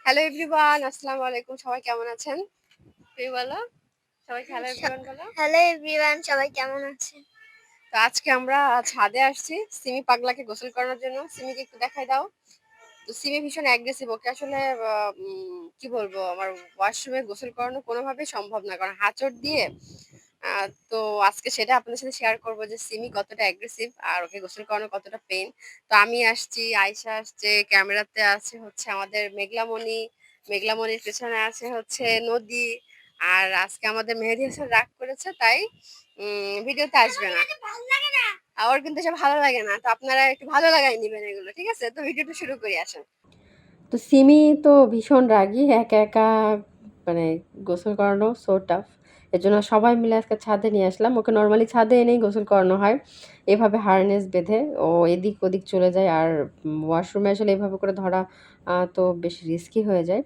Hello everyone, আসসালামু আলাইকুম। সবাই কেমন আছেন? তুমি বলো? সবাইকে হ্যালো এভরিওয়ান বলো। হ্যালো এভরিওয়ান, সবাই কেমন আছেন? তো আজকে আমরা ছাদে আসছি সিমি পাগলাকে গোসল করানোর জন্য। সিমিকে একটু দেখাই দাও। তো সিমি ভীষণ অ্যাগ্রেসিভ। ওকে আসলে কি বলবো, আমার ওয়াশরুমে গোসল করানো কোনোভাবেই সম্ভব না। কারণ হাঁচড় দিয়ে তো আজকে সেটা আপনাদের সাথে শেয়ার করব যে সিমি কতটা অ্যাগ্রেসিভ আর ওকে গোসল করানো কতটা পেইন। তো আমি আসছি, আয়েশা আসছে, ক্যামেরাতে আছে হচ্ছে আমাদের মেঘলামণি, মেঘলামণির পেছনে আছে হচ্ছে নদী। আর আজকে আমাদের মেহেদী হাসান রাগ করেছে, তাই ভিডিওতে আসবে না। আর ওর কিন্তু এসব ভালো লাগে না। তো আপনারা একটু ভালো লাগায় নিবেন এগুলো, ঠিক আছে? তো ভিডিওটা শুরু করি, আসেন। তো সিমি তো ভীষণ রাগী, একা একা মানে গোসল করানো সো টাফ। এর জন্য সবাই মিলে আজকে ছাদে নিয়ে আসলাম। ওকে নর্মালি ছাদে এনেই গোসল করানো হয়, এভাবে হারনেস বেঁধে। ও এদিক ওদিক চলে যায়, আর ওয়াশরুমে আসলে এভাবে করে ধরা তো বেশ রিস্কি হয়ে যায়।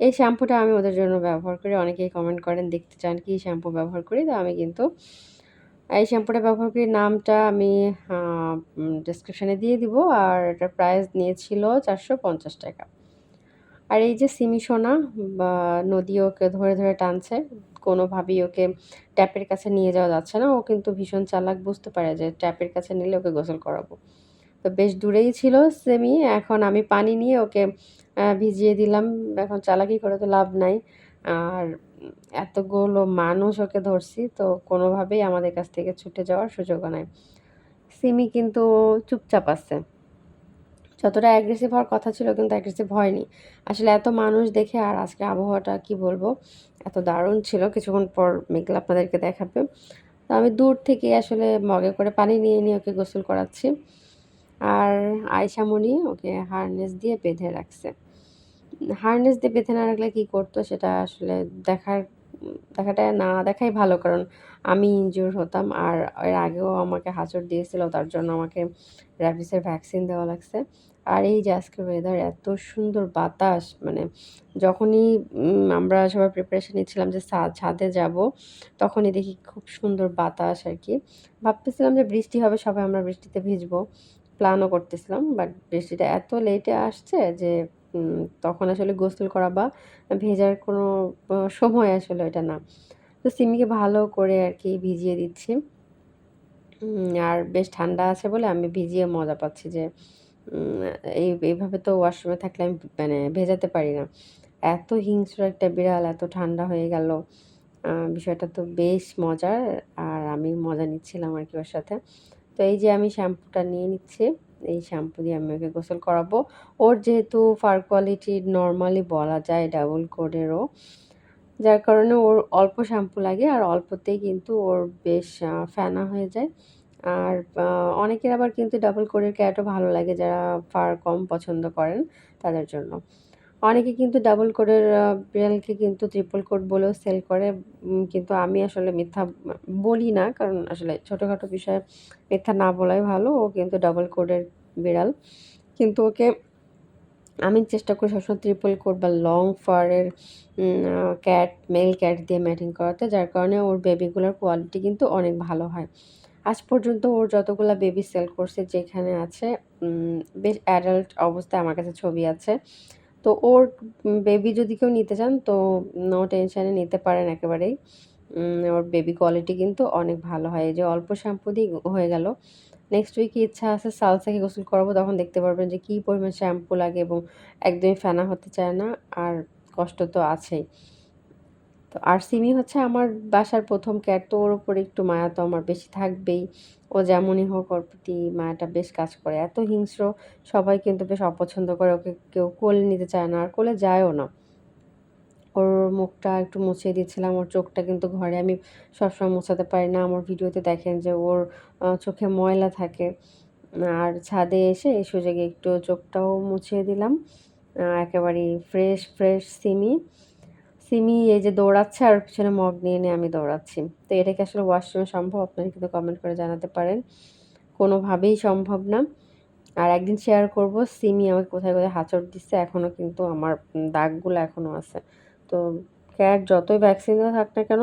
এই শ্যাম্পুটা আমি ওদের জন্য ব্যবহার করি। অনেকেই কমেন্ট করেন দেখতে চান কি শ্যাম্পু ব্যবহার করি, তো আমি কিন্তু এই শ্যাম্পুটা ব্যবহার করি। নামটা আমি ডেসক্রিপশনে দিয়ে দিব। আর এটার প্রাইস নিয়েছিল ৳450। আর এই যে সিমি সোনা বা নদী ওকে ধরে ধরে টানছে, কোনোভাবেই ওকে ট্যাপের কাছে নিয়ে যাওয়া যাচ্ছে না। ও কিন্তু ভীষণ চালাক, বুঝতে পারে যে ট্যাপের কাছে নিলে ওকে গোসল করাবো। তো বেশ দূরেই ছিল সেমি। এখন আমি পানি নিয়ে ওকে ভিজিয়ে দিলাম। এখন চালাকি করে তো লাভ নাই। আর এতগুলো মানুষ ওকে ধরছি, তো কোনোভাবেই আমাদের কাছ থেকে ছুটে যাওয়ার সুযোগও নাই। সিমি কিন্তু চুপচাপ আছে। যতটা অ্যাগ্রেসিভ হওয়ার কথা ছিল কিন্তু অ্যাগ্রেসিভ হয়নি। আসলে এত মানুষ দেখে, আর আজকে আবহাওয়াটা কি বলবো, এত দারুণ ছিল। কিছুক্ষণ পর মেঘলা আপনাদেরকে দেখাবে। তো আমি দূর থেকে আসলে মগে করে পানি নিয়ে নিয়ে ওকে গোসল করাচ্ছি। আর আয়শামণি ওকে হারনেস দিয়ে বেঁধে রাখছে। হারনেস দিয়ে বেঁধে না রাখলে কি করতো সেটা আসলে দেখাটা না দেখাই ভালো। কারণ আমি ইনজিউর হতাম। আর এর আগেও আমাকে হাঁচড় দিয়েছিল, তার জন্য আমাকে র‍্যাবিসের ভ্যাকসিন দেওয়া লাগছে। আর এই যে আজকের ওয়েদার এত সুন্দর বাতাস, মানে যখনই আমরা সবাই প্রিপারেশন নিচ্ছিলাম যে ছাদে যাব, তখনই দেখি খুব সুন্দর বাতাস আরকি। ভাবতেছিলাম যে বৃষ্টি হবে, সবাই আমরা বৃষ্টিতে ভিজবো। প্ল্যানও করতেছিলাম। বাট বৃষ্টিটা এত লেটে আসছে যে তখন আসলে গোসল করা বা ভেজার কোনো সময় আসলে ওইটা না। তো সিমিকে ভালো করে আরকি ভিজিয়ে দিচ্ছি। আর বেশ ঠান্ডা আছে বলে আমি ভিজিয়ে মজা পাচ্ছি যে উম এইভাবে তো ওয়াশরুমে থাকলে আমি মানে ভেজাতে পারি না। এত হিংস্র একটা বিড়াল এত ঠান্ডা হয়ে গেল। বিষয়টা তো বেশ মজার। আর আমি মজা নিচ্ছিলাম আরকি ওর সাথে। তো এই যে আমি শ্যাম্পুটা নিয়ে নিচ্ছি। এই শ্যাম্পু দিয়ে আমি ওকে গোসল করাবো। ওর যেহেতু ফার কোয়ালিটি নরমালি বলা যায় ডাবল কোডেরও, যার কারণে ওর অল্প শ্যাম্পু লাগে আর অল্পতেই কিন্তু ওর বেশ ফেনা হয়ে যায়। আর অনেকের আবার কিন্তু ডাবল কোডের ক্যাটও ভালো লাগে, যারা ফার কম পছন্দ করেন তাদের জন্য। অনেকে কিন্তু ডাবল কোডের বিড়ালকে কিন্তু ট্রিপল কোড বলেও সেল করে। কিন্তু আমি আসলে মিথ্যা বলি না। কারণ আসলে ছোটখাটো বিষয়ে মিথ্যা না বলাই ভালো। ও কিন্তু ডাবল কোডের বিড়াল। কিন্তু ওকে আমি চেষ্টা করি সবসময় ট্রিপল কোট বা লং ফারের মেল ক্যাট দিয়ে ম্যাটিং করাতে, যার কারণে ওর বেবিগুলোর কোয়ালিটি কিন্তু অনেক ভালো হয়। আজ পর্যন্ত ওর যতগুলা বেবি সেল করছে যেখানে আছে, বেশ অ্যাডাল্ট অবস্থায় আমার কাছে ছবি আছে। তো ওর বেবি যদি কেউ নিতে চান তো নো টেনশনে নিতে পারেন একেবারেই। ওর বেবি কোয়ালিটি কিন্তু অনেক ভালো হয়। এই যে অল্প শ্যাম্পু দিয়ে হয়ে গেল। নেক্সট উইকে ইচ্ছা আছে সালসাকে গোসল করাবো, তখন দেখতে পারবেন যে কী পরিমাণ শ্যাম্পু লাগে এবং একদমই ফেনা হতে চায় না। আর কষ্ট তো আছেই। তো আর সিমি হচ্ছে আমার বাসার ১ম ক্যাট, তো ওর উপরে একটু মায়া তো আমার বেশি থাকবেই। ও যেমনই হোক ওর প্রতি মায়াটা বেশ কাজ করে। এত হিংস্র, সবাই কিন্তু বেশ অপছন্দ করে। ওকে কেউ কোলে নিতে চায় না, আর কোলে যায়ও না। ওর মুখটা একটু মুছিয়ে দিচ্ছিলাম। ওর চোখটা কিন্তু ঘরে আমি সবসময় মোছাতে পারি না। আমার ভিডিওতে দেখেন যে ওর চোখে ময়লা থাকে। আর ছাদে এসে এই সুযোগে একটু চোখটাও মুছিয়ে দিলাম। একেবারেই ফ্রেশ, ফ্রেশ সিমি। সিমি এই যে দৌড়াচ্ছে আর পিছনে মগ নিয়ে, নিয়ে আমি দৌড়াচ্ছি। তো এটা কি আসলে ওয়াশরুমে সম্ভব? আপনারা কিন্তু কমেন্ট করে জানাতে পারেন। কোনোভাবেই সম্ভব না। আর একদিন শেয়ার করব সিমি আমাকে কোথায়, কোথায় হাঁচড় দিচ্ছে। এখনও কিন্তু আমার দাগগুলো এখনও আছে। তো ক্যাট যতই ভ্যাকসিন দেওয়া থাক না কেন,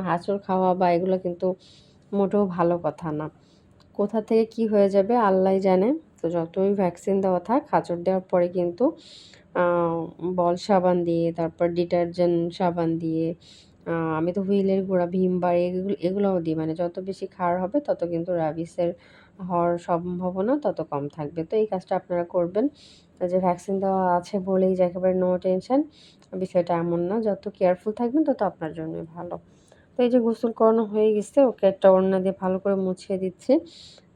হাঁচড় খাওয়া বা এগুলো কিন্তু মোটেও ভালো কথা না। কোথা থেকে কি হয়ে যাবে আল্লাহই জানে। তো যতই ভ্যাকসিন দেওয়া থাক, হাঁচড় দেওয়ার পরে কিন্তু আ বল সাবান দিয়ে, তারপর ডিটারজেন্ট সাবান দিয়ে, আমি তো হুইলের গুঁড়া, ভিম বার এগুলোও দিই। মানে যত বেশি ক্ষার হবে তত কিন্তু রাবিসের হওয়ার সম্ভাবনা তত কম থাকবে। তো এই কাজটা আপনারা করবেন। যে ভ্যাকসিন দেওয়া আছে বলেই যে একেবারে নো টেনশন, বিষয়টা এমন না। যত কেয়ারফুল থাকবেন তত আপনার জন্যই ভালো। তো এই যে গোসল করানো হয়ে গেছে, ওকে একটা ওড়না দিয়ে ভালো করে মুছিয়ে দিচ্ছি।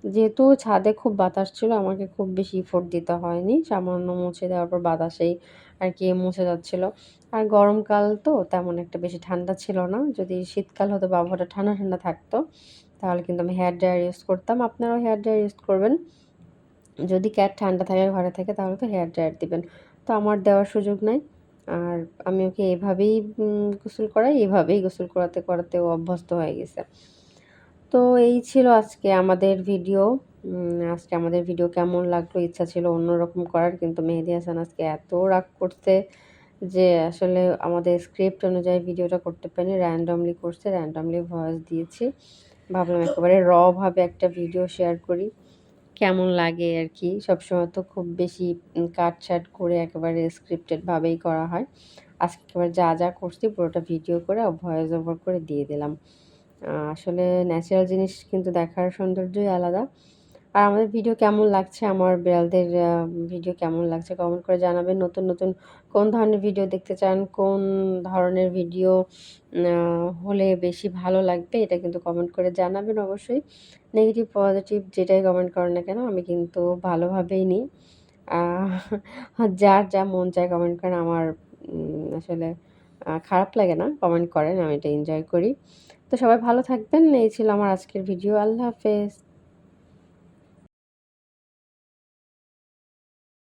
যেহেতু ছাদে খুব বাতাস ছিল, আমাকে খুব বেশি এফোর্ট দিতে হয়নি। সামান্য মুছে দেওয়ার পর বাতাসেই আরকি মুছে যাচ্ছিল। আর গরমকাল তো তেমন একটা বেশি ঠান্ডা ছিল না। যদি শীতকাল হতো বা আবহাওয়াটা ঠান্ডা, ঠান্ডা থাকতো, তাহলে কিন্তু আমি হেয়ার ড্রায়ার ইউজ করতাম। আপনারাও হেয়ার ড্রায়ার ইউজ করবেন। যদি ক্যাট ঠান্ডা থাকে ঘরে থেকে তাহলে তো হেয়ার ড্রায়ার দিবেন। তো আমার দেওয়ার সুযোগ নাই। আর আমি ওকে এভাবেই গোসল করাই, এভাবেই গোসল করাতে, করাতে ও অভ্যস্ত হয়ে গেছে। তো এই ছিল আজকে আমাদের ভিডিও। আজকে আমাদের ভিডিও কেমন লাগলো? ইচ্ছা ছিল অন্যরকম করার, কিন্তু মেহেদী হাসান আজকে এত রাগ করছে যে আসলে আমাদের স্ক্রিপ্ট অনুযায়ী ভিডিওটা করতে পারিনি। randomly করছে, randomly ভয়েস দিয়েছি। ভাবলাম একেবারে ভাবে একটা ভিডিও শেয়ার করি। কেমন লাগে আরকি। সবসময় তো খুব বেশি কাট-ছাঁট করে একেবারে স্ক্রিপ্টেড ভাবেই করা হয়। আজকে একেবারে যা, যা করছি পুরোটা ভিডিও করে ভয়েস ওভার করে দিয়ে দিলাম। আসলে ন্যাচারাল জিনিস কিন্তু দেখার সৌন্দর্যই আলাদা। আর আমাদের ভিডিও কেমন লাগছে, আমার বিড়ালদের ভিডিও কেমন লাগছে কমেন্ট করে জানাবেন। নতুন, নতুন কোন ধরনের ভিডিও দেখতে চান, কোন ধরনের ভিডিও আ হলে বেশি ভালো লাগবে এটা কিন্তু কমেন্ট করে জানাবেন অবশ্যই। নেগেটিভ, পজিটিভ যেটাই কমেন্ট করেন না কেন আমি কিন্তু ভালোভাবেই নিই। আ যার যা মন চায় কমেন্ট করেন। আমার আসলে খারাপ লাগে না, কমেন্ট করেন। আমি এটা এনজয় করি। তো সবাই ভালো থাকবেন। এই ছিল আমার আজকের ভিডিও। আল্লাহ হাফেজ।